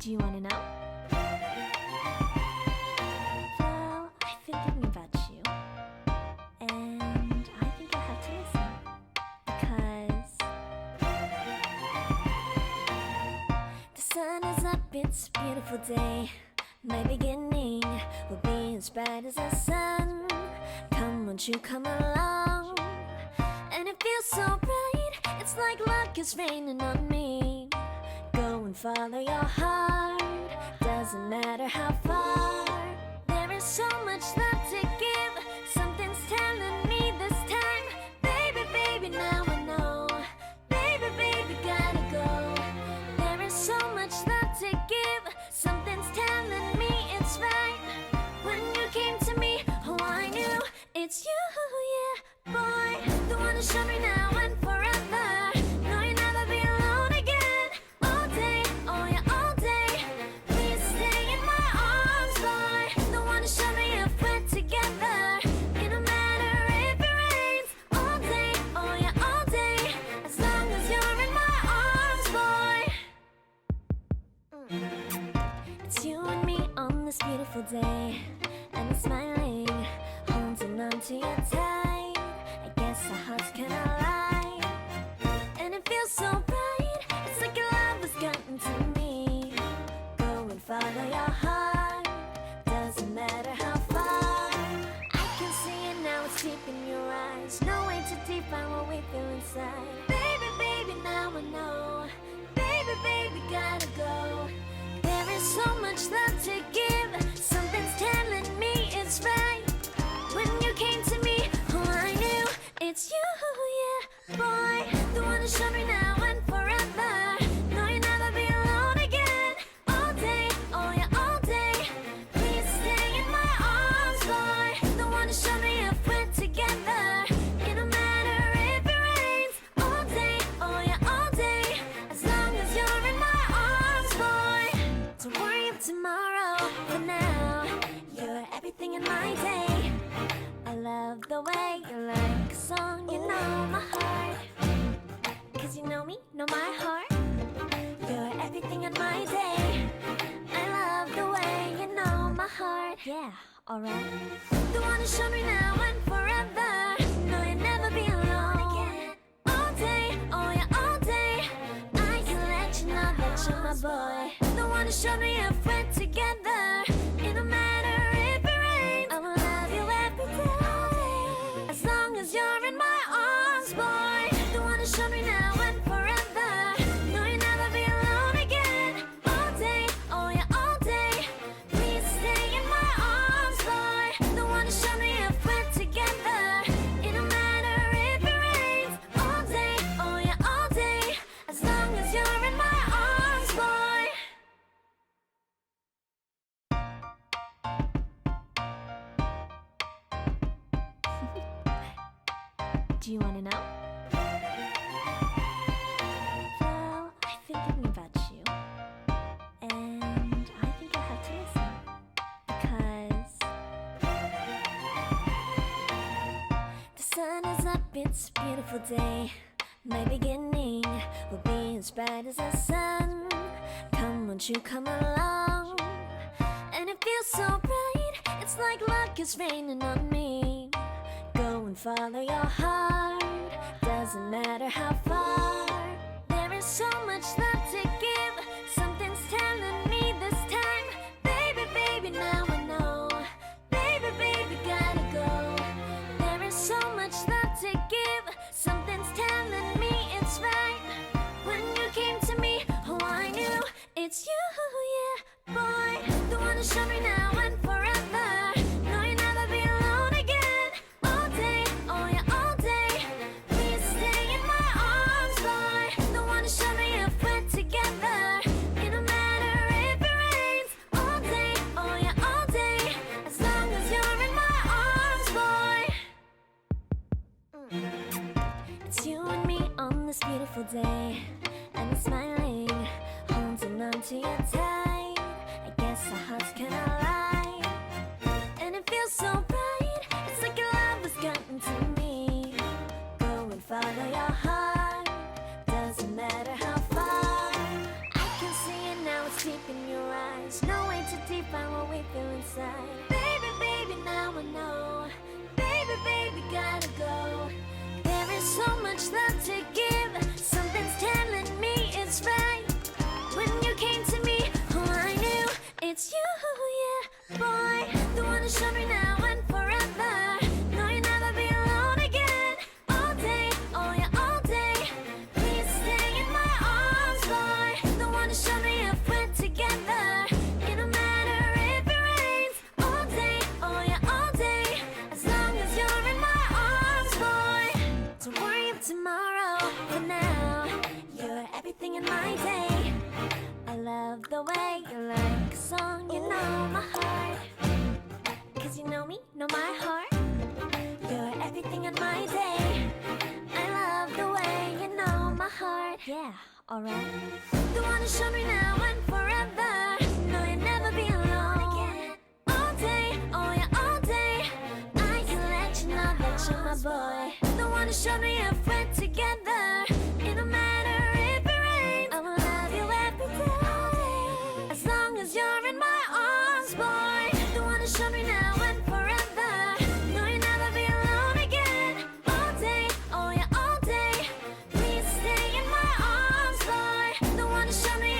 Do you want to know? Well, I've been thinking about you, and I think you'll have to listen, because the sun is up, it's a beautiful day. My beginning will be as bright as the sun. Come, won't you come along? And it feels so bright, it's like luck is raining on me. Go and follow your heart, doesn't matter how far. There is so much love to give, something's telling me this time. Baby, baby, now I know. Baby, baby, gotta go. There is so much love to give, something's telling me it's right. When you came to me, oh, I knew it's you, yeah, boy. The one who showed me now and forever. No, you'll never be alone again. All day, oh yeah, all day. Please stay in my arms, boy. The one who showed me if we're together. It don't matter if it rains. All day, oh yeah, all day. As long as you're in my arms, boy. It's you and me on this beautiful day, and it's smiling, holding on to you tight. I guess our hearts can align, and it feels so bright. It's like your love has gotten to me. Go and follow your heart, doesn't matter how far. I can see it now, it's deep in your eyes. No way to define what we feel inside. Baby, baby, now I know. Baby, baby, gotta go. There is so much love to give, something's telling me it's right. When you came to me, oh, I knew it's you, yeah, boy. The one who showed me now and forever. No, you'll never be alone again. All day, oh yeah, all day. Please stay in my arms, boy. The one who showed me if we're together. It don't matter if it rains. All day, oh yeah, all day. As long as you're in my arms, boy. Don't worry about tomorrow. For now, you're everything in my day. I love the way you like a song, you know my heart. Cause you know me, know my heart. You're everything in my day. I love the way you know my heart. Yeah, alright. The one who showed me now and forever. No, you'll never be alone again. All day, oh yeah, all day. I can let you know that you're my boy. The one who showed me if we're together. It don't matter if it rains. I will love you every day. As long as you're in my arms, boy. The one who showed me now and forever. No, you'll never be alone again. All day, oh yeah, all day. Please stay in my arms, boy. The one who showed me if we're together. It don't matter if it rains. All day, oh yeah, all day. As long as you're in my arms, boy. Do you want to know? Well, I've been thinking about you, and I think you'll have to listen, because the sun is up, it's a beautiful day. My beginning will be as bright as the sun. Come, won't you come along? And it feels so bright, it's like luck is raining on me. Go and follow your heart, doesn't matter how far. There is so much love to give, something's telling me this time. Baby, baby, now I know. Baby, baby, gotta go. There is so much love to give, something's telling me it's right. When you came to me, oh, I knew it's you, yeah, boy. The one who showed me now and forever. No, you'll never be alone again. All day, oh yeah, all day. Please stay in my arms, boy. The one who showed me if we're together. It don't matter if it rains. All day, oh yeah, all day. As long as you're in my arms, boy. It's you and me on this beautiful day, and it's smiling, holding on to you tight. I guess our hearts can align, and it feels so bright. It's like your love has gotten to me. Go and follow your heart, doesn't matter how far. I can see it now, it's deep in your side. Baby, baby, now I know. Baby, baby, gotta go. There is so much love to give. Something's telling me it's right. When you came to me, oh, I knew it's you, yeah, boy. The one who showed me now and forever. No, you'll never be alone again. All day, oh yeah, all day. Please stay in my arms, boy. The one who showed me if we're together. It don't matter if it rains. All day, oh yeah, all day. As long as you're in my arms, boy. Don't worry about tomorrow. For now, you're everything in my day. I love the way you like a song, you know my heart. Cause you know me, know my heart. You're everything in my day. I love the way you know my heart. Yeah, alright. The one who showed me now and forever. No, you'll never be alone again. All day, oh yeah, all day. I can let you know that you're my boy. The one who showed me if we're together. It don't matter if it rains. I will love you every day. As long as you're in my arms, boy. The one who showed me now and forever. No, you'll never be alone again. All day, oh yeah, all day. Please stay in my arms, boy. The one who showed me